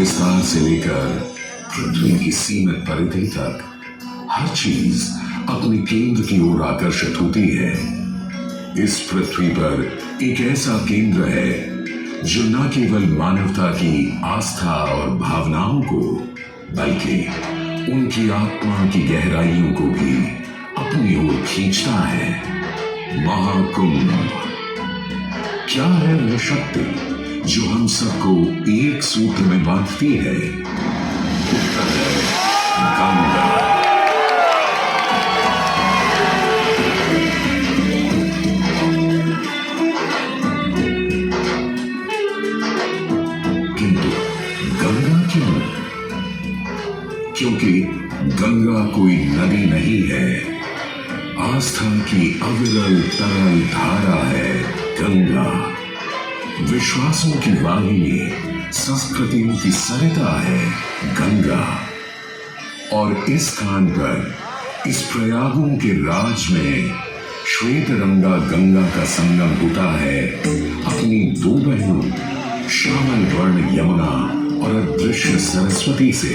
विस्तार से लेकर पृथ्वी की सीमित परिधि तक हर चीज अपने केंद्र की ओर आकर्षित होती है। इस पृथ्वी पर एक ऐसा केंद्र है जो न केवल मानवता की आस्था और भावनाओं को बल्कि उनकी आत्मा की गहराइयों को भी अपनी ओर खींचता है। महाकुंभ क्या है वह शक्ति जो हम सबको एक सूत्र में बांधती है? उत्तर है गंगा। किंतु गंगा क्यों? क्योंकि गंगा कोई नदी नहीं है, आस्था की अविरल तरल धारा है गंगा। विश्वासों की वाहिनी, संस्कृतियों की सरिता है गंगा। और इस स्थान पर, इस प्रयागों के राज में श्वेत रंगा गंगा का संगम होता है अपनी दो बहनों श्यामल वर्ण यमुना और अदृश्य सरस्वती से।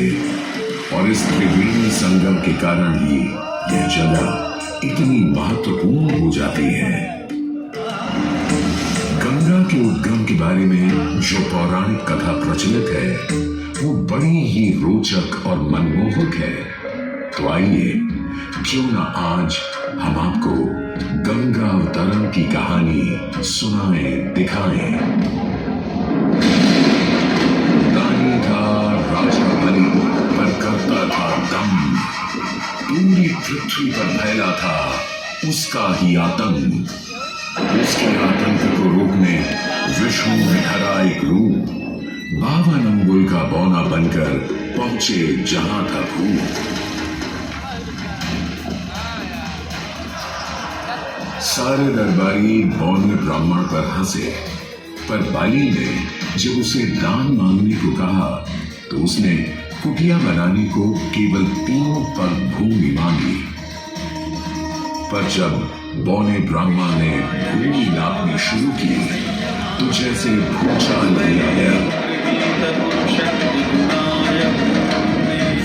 और इस त्रिवेणी संगम के कारण ही यह जगह इतनी महत्वपूर्ण हो जाती है। गंगा के उद्गम के बारे में जो पौराणिक कथा प्रचलित है वो बड़ी ही रोचक और मनमोहक है। तो आइए क्यों ना आज हम आपको गंगा अवतरण की कहानी सुनाएं, दिखाएं। दानी था राजा बलि पर करता था दम, पूरी पृथ्वी पर फैला था उसका ही आतंक। उसके आतंक को रोकने विष्णु ने धरा एक रूप, 52 अंगुल का बौना बनकर पहुंचे जहां था भूत। सारे दरबारी बौने ब्राह्मण पर हंसे, पर बाली ने जब उसे दान मांगने को कहा तो उसने कुटिया बनाने को केवल 3 पग भूमि मांगी। पर जब बौने ब्राह्मण ने भूमि नापनी शुरू की तो जैसे भूचाल किया गया।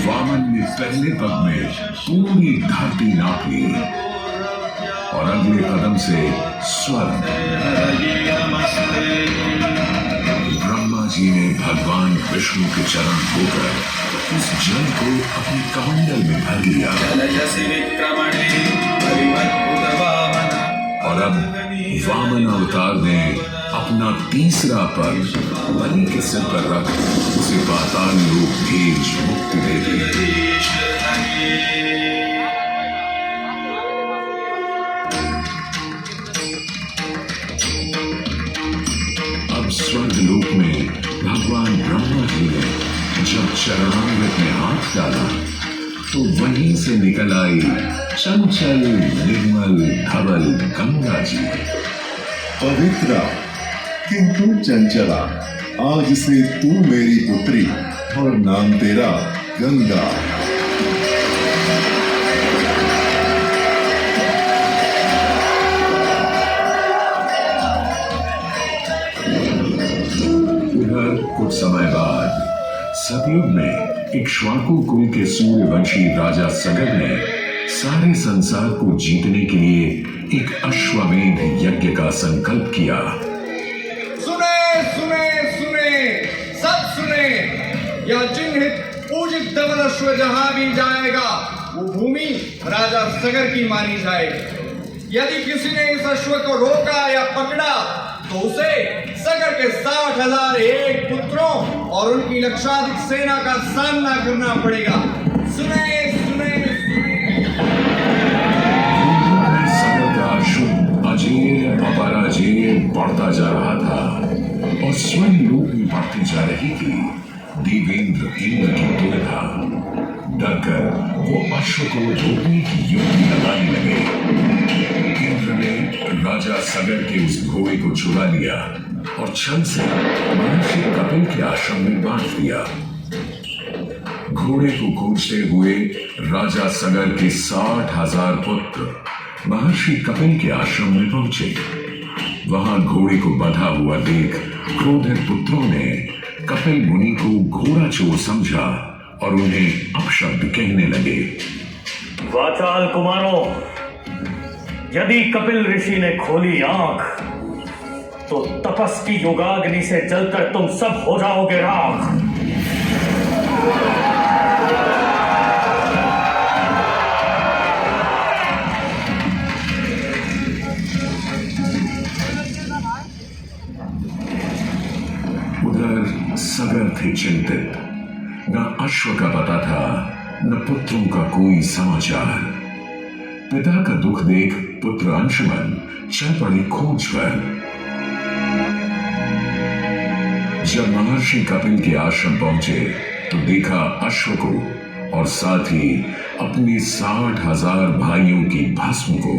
वामन ने पहले पग में पूरी धरती नाप ली और अगले कदम से स्वर्ग। ब्रह्मा जी ने भगवान विष्णु के चरण धोकर उस जल को अपने कमंडल में भर लिया। और अब वामन अवतार ने अपना तीसरा पग बलि के सिर पर रख उसे पाताल लोक भेज मुक्ति दे दी। अब स्वर्ग लोक में भगवान ब्रह्मा जी ने जब चरणामृत में हाथ डाला तो वहीं से निकल आई चंचल निर्मल धवल गंगा जी। पवित्रा किंतु चंचला, आज से तू मेरी पुत्री और नाम तेरा गंगा। उधर कुछ समय बाद सतयुग में इक्ष्वाकु कुल के सूर्यवंशी राजा सगर ने सारे संसार को जीतने के लिए एक अश्वमेध यज्ञ का संकल्प किया। सुने सुने सुने, सब सुने, यह चिन्हित पूजित धवल अश्व जहां भी जाएगा वो भूमि राजा सगर की मानी जाएगी। यदि किसी ने इस अश्व को रोका या पकड़ा तो उसे सगर के 60,001 पुत्रों और उनकी लक्षाधिक सेना का सामना करना पड़ेगा। सुने सुने सगर का अश्व अजेय अपराजेय बढ़ता जा रहा था और स्वयं लोक में बढ़ती जा रही थी। देवेंद्र इंद्र की दुविधा डरकर वो अश्व को रोकने की युक्ति लगाने लगे। इंद्र ने राजा सगर के उस घोड़े को चुरा लिया और छल से महर्षि कपिल के आश्रम में बांध दिया। घोड़े को खोजते हुए राजा सगर के 60,000 पुत्र महर्षि कपिल के आश्रम में पहुंचे। वहां घोड़े को बंधा हुआ देख क्रोधित पुत्रों ने कपिल मुनि को घोड़ा चोर समझा और उन्हें अपशब्द कहने लगे। वाचाल कुमारों, यदि कपिल ऋषि ने खोली आंख तो तपस की योगाग्नि से जलकर तुम सब हो जाओगे राख। उधर सगर थे चिंतित, न अश्व का पता था न पुत्रों का कोई समाचार। पिता का दुख देख पुत्र अंशुमन चल पड़े खोज पर। जब महर्षि कपिल के आश्रम पहुंचे तो देखा अश्व को और साथ ही अपने 60,000 भाइयों की भस्म को।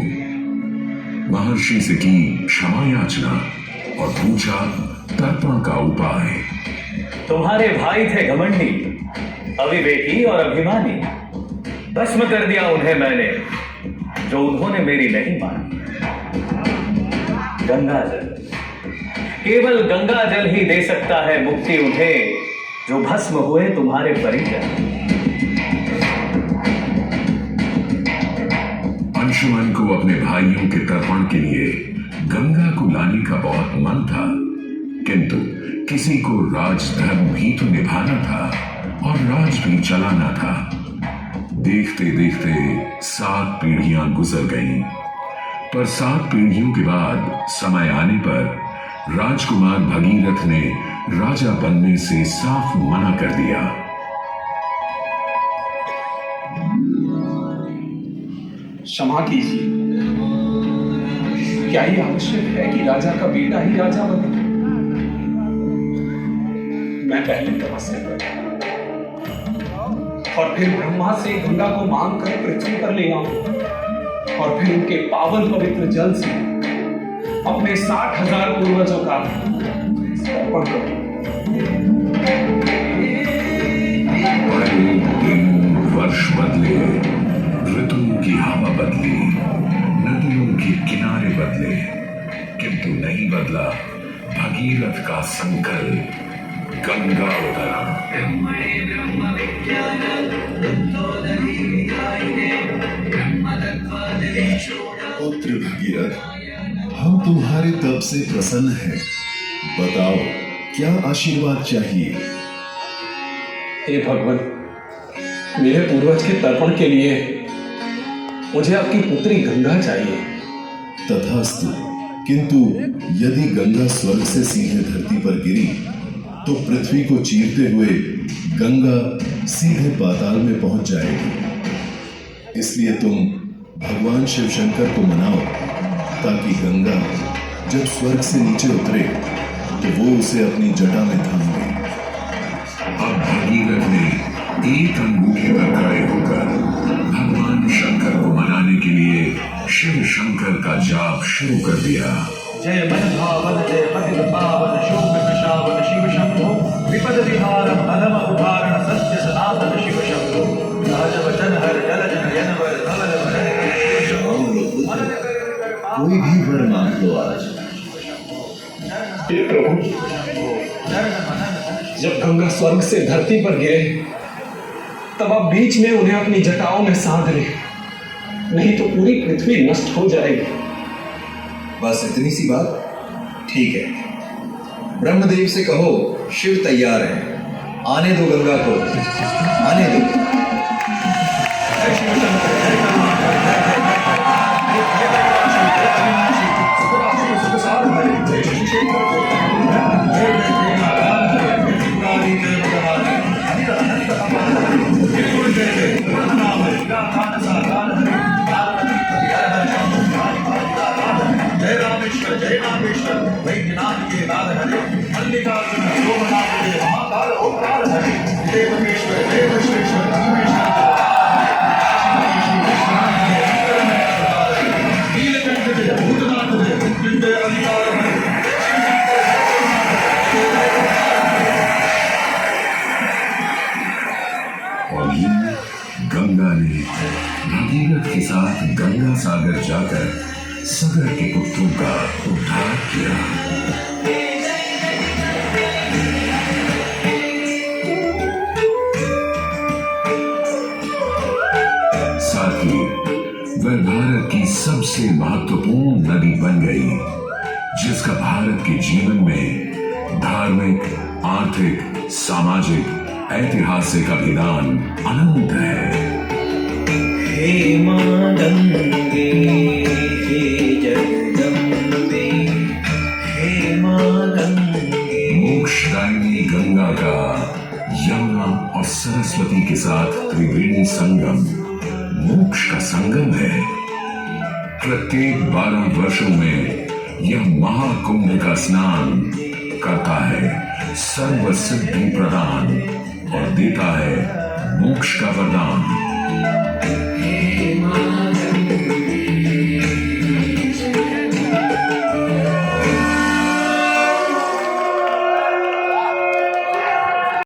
महर्षि से की क्षमा याचना और पूछा तर्पण का उपाय। तुम्हारे भाई थे घमंडी, अविवेकी और अभिमानी। भस्म कर दिया उन्हें मैंने, जो उन्होंने मेरी नहीं मानी। गंगाजल, केवल गंगाजल ही दे सकता है मुक्ति उन्हें, जो भस्म हुए तुम्हारे परिजन। अंशुमन को अपने भाइयों के तर्पण के लिए गंगा को लाने का बहुत मन था, किंतु किसी को राजधर्म भी तो निभाना था और राज भी चलाना था। देखते देखते 7 पीढ़ियां गुजर गईं, पर 7 पीढ़ियों के बाद समय आने पर राजकुमार भगीरथ ने राजा बनने से साफ मना कर दिया। क्षमा कीजिए, क्या ये आवश्यक है कि राजा का बेटा ही राजा बने? मैं पहले तपस्या करूं और फिर ब्रह्मा से गंगा को मांग कर पृथ्वी पर ले आऊं और फिर उनके पावन पवित्र जल से अपने 60,000 पूर्वजों का तर्पण करूं। वर्ष बदले, ऋतुओं की हवा बदली, नदियों के किनारे बदले, किंतु नहीं बदला भगीरथ का संकल्प, गंगा उतरा। पुत्र भगीरथ, हम तुम्हारे तप से प्रसन्न हैं। बताओ क्या आशीर्वाद चाहिए? हे भगवान, मेरे पूर्वज के तर्पण के लिए मुझे आपकी पुत्री गंगा चाहिए। तथास्तु, किंतु यदि गंगा स्वर्ग से सीधे धरती पर गिरी तो पृथ्वी को चीरते हुए गंगा सीधे पाताल में पहुंच जाएगी। इसलिए तुम भगवान शिव शंकर को मनाओ ताकि गंगा जब स्वर्ग से नीचे उतरे तो वो उसे अपनी जटा में थाम ले। अब भगीरथ ने एक अंगूठे पर खड़े होकर भगवान शंकर को मनाने के लिए शिव शंकर का जाप शुरू कर दिया। जय मन भावन, जय पतित पावन, शोक विशावन शिव शंभो, विपद विहारम अनम उदाहरण सत्य सनातन शिव शंभो, सहज वचन हर जल जन वर धवल भरण। कोई भी वर मांग लो आज। हे प्रभु, जब गंगा स्वर्ग से धरती पर गिरे तब आप बीच में उन्हें अपनी जटाओं में साध ले, नहीं तो पूरी पृथ्वी नष्ट हो जाएगी। बस इतनी सी बात? ठीक है, ब्रह्मदेव से कहो शिव तैयार है, आने दो गंगा को, आने दो। जय रामेश्वर, जय रामेश्वर, वैद्यनाथ के नाद हरे, मल्लिकार्जुन शोभनाथ के महाकाल ओंकार हरे, देव महेश्वर, देव विश्वेश्वर, नीलकंठ के भूतनाथ के मृत्युंजय अधिकार हरे। और यूं गंगा ने भगीरथ के साथ गंगा सागर जाकर सगर के पुत्रों का उद्धार किया। सबसे महत्वपूर्ण नदी बन गई, जिसका भारत के जीवन में धार्मिक, आर्थिक, सामाजिक, ऐतिहासिक अभिदान अनंत है। हे मां गंगे, हे जगदम्बे, हे मां गंगे। मोक्षदायिनी गंगा का यमुना और सरस्वती के साथ त्रिवेणी संगम मोक्ष का संगम है। प्रत्येक 12 वर्षों में यह महाकुंभ का स्नान करता है सर्व सिद्धि प्रदान और देता है मोक्ष का वरदान।